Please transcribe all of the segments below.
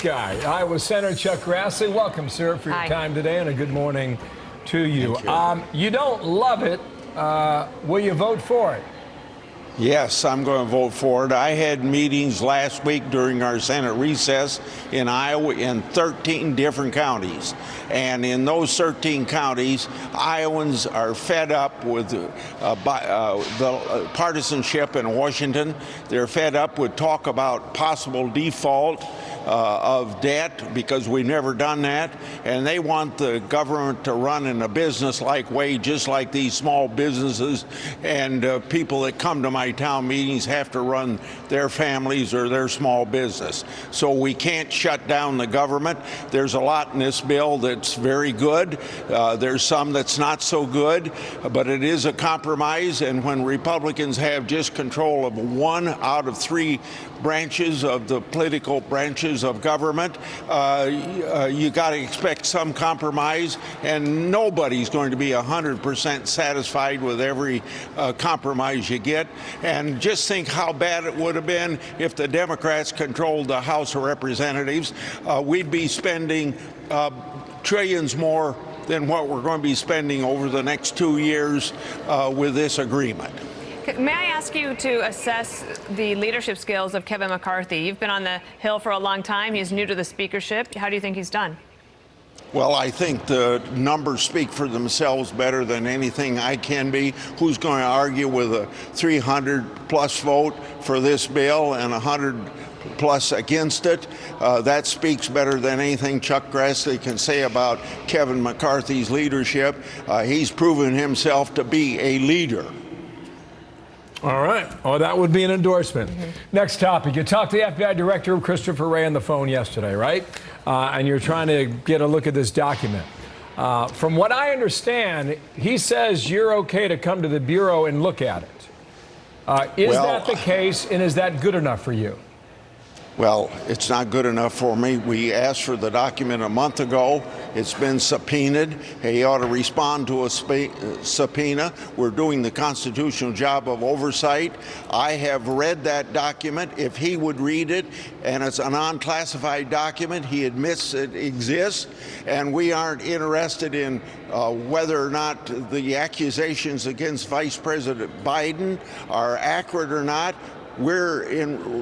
guy, Iowa Senator Chuck Grassley. Welcome, sir, for your time today, and a good morning to you. You don't love it. Will you vote for it? Yes, I'm going to vote for it. I had meetings last week during our Senate recess in Iowa in 13 different counties. And in those 13 counties, Iowans are fed up with the partisanship in Washington. They're fed up with talk about possible default of debt, because we've never done that, and they want the government to run in a business-like way, just like these small businesses and people that come to my town meetings have to run their families or their small business. So we can't shut down the government. There's a lot in this bill that's very good. There's some that's not so good, but it is a compromise, and when Republicans have just control of 1 out of 3 branches of the political branches of government, you got to expect some compromise, and nobody's going to be 100% satisfied with every compromise you get. And just think how bad it would have been if the Democrats controlled the House of Representatives. We'd be spending trillions more than what we're going to be spending over the next 2 years with this agreement. May I ask you to assess the leadership skills of Kevin McCarthy? You've been on the Hill for a long time. He's new to the speakership. How do you think he's done? Well, I think the numbers speak for themselves better than anything I can be. Who's going to argue with a 300-plus vote for this bill and 100+ against it? That speaks better than anything Chuck Grassley can say about Kevin McCarthy's leadership. He's proven himself to be a leader. All right. Oh, that would be an endorsement. Next topic. You talked to the FBI Director, Christopher Wray, on the phone yesterday, right? And you're trying to get a look at this document. From what I understand, he says you're okay to come to the Bureau and look at it. Is that the case, and is that good enough for you? Well, it's not good enough for me. We asked for the document a month ago. It's been subpoenaed. He ought to respond to a subpoena. We're doing the constitutional job of oversight. I have read that document. If he would read it, and it's an unclassified document, he admits it exists, and we aren't interested in whether or not the accusations against Vice President Biden are accurate or not. We're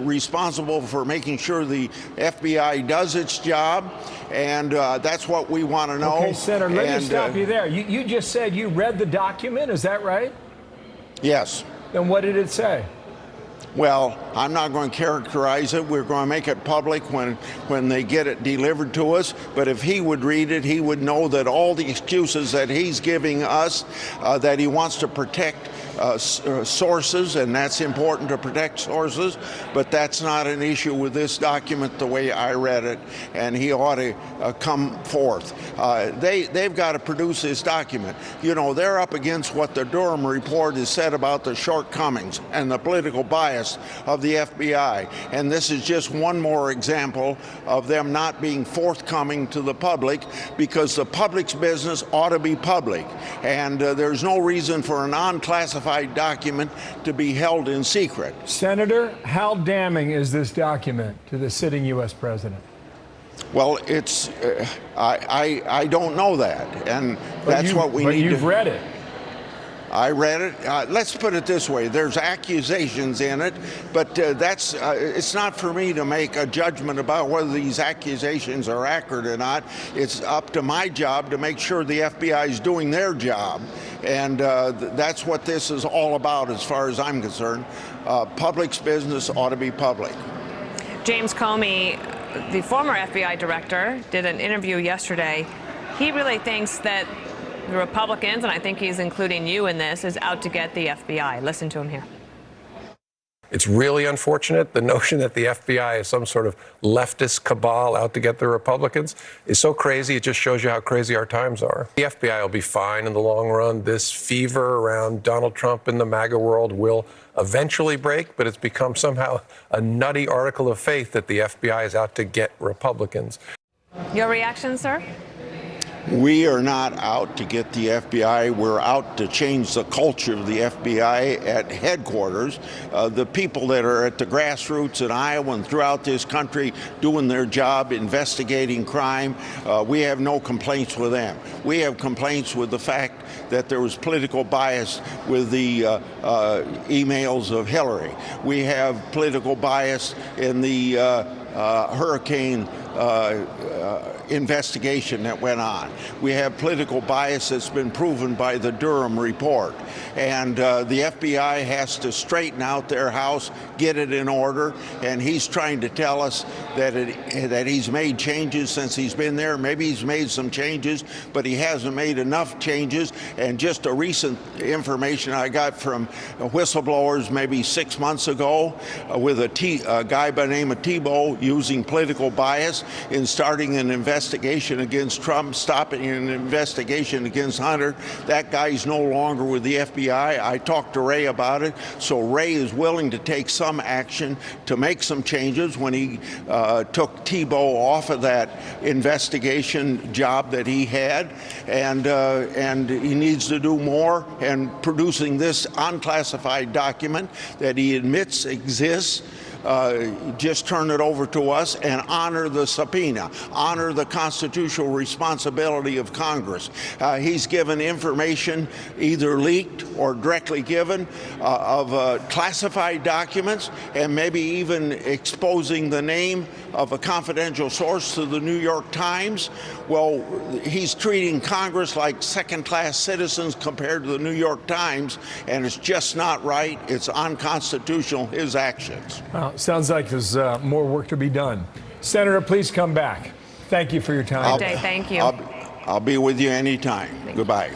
responsible for making sure the FBI does its job, and that's what we want to know. Okay, Senator, let me stop you there. You just said you read the document, is that right? Yes. Then what did it say? Well, I'm not going to characterize it. We're going to make it public when they get it delivered to us. But if he would read it, he would know that all the excuses that he's giving us, that he wants to protect sources, and that's important to protect sources, but that's not an issue with this document the way I read it, and he ought to come forth. They've got to produce this document. You know, they're up against what the Durham report has said about the shortcomings and the political bias of the FBI, and this is just one more example of them not being forthcoming to the public, because the public's business ought to be public, and there's no reason for an unclassified document to be held in secret. Senator, how damning is this document to the sitting U.S. president? Well, it's I don't know that, and that's what we need. But you've read it. I read it. Let's put it this way: there's accusations in it, but it's not for me to make a judgment about whether these accusations are accurate or not. It's up to my job to make sure the FBI is doing their job, and that's what this is all about, as far as I'm concerned. Public's business ought to be public. James Comey, the former FBI director, did an interview yesterday. He really thinks that the Republicans, and I think he's including you in this, is out to get the FBI. Listen to him here. It's really unfortunate. The notion that the FBI is some sort of leftist cabal out to get the Republicans is so crazy. It just shows you how crazy our times are. The FBI will be fine in the long run. This fever around Donald Trump in the MAGA world will eventually break, but it's become somehow a nutty article of faith that the FBI is out to get Republicans. Your reaction, sir? We are not out to get the FBI. We're out to change the culture of the FBI at headquarters. The people that are at the grassroots in Iowa and throughout this country doing their job, investigating crime, we have no complaints with them. We have complaints with the fact that there was political bias with the emails of Hillary. We have political bias in the hurricane investigation that went on. We have political bias that's been proven by the Durham report. And the FBI has to straighten out their house, get it in order, and he's trying to tell us that he's made changes since he's been there. Maybe he's made some changes, but he hasn't made enough changes. And just a recent information I got from whistleblowers maybe 6 months ago with a guy by the name of Tebow using political bias in starting an investigation against Trump, stopping an investigation against Hunter. That guy's no longer with the FBI. I talked to Ray about it, so Ray is willing to take some action to make some changes when he took Tebow off of that investigation job that he had, and he needs to do more. And producing this unclassified document that he admits exists, just turn it over to us and honor the subpoena, honor the constitutional responsibility of Congress. He's given information, either leaked or directly given, of classified documents, and maybe even exposing the name of a confidential source to the New York Times. Well, he's treating Congress like second-class citizens compared to the New York Times, and it's just not right. It's unconstitutional, his actions. Well, sounds like there's more work to be done. Senator, please come back. Thank you for your time. Thank you. I'll be with you anytime. Goodbye.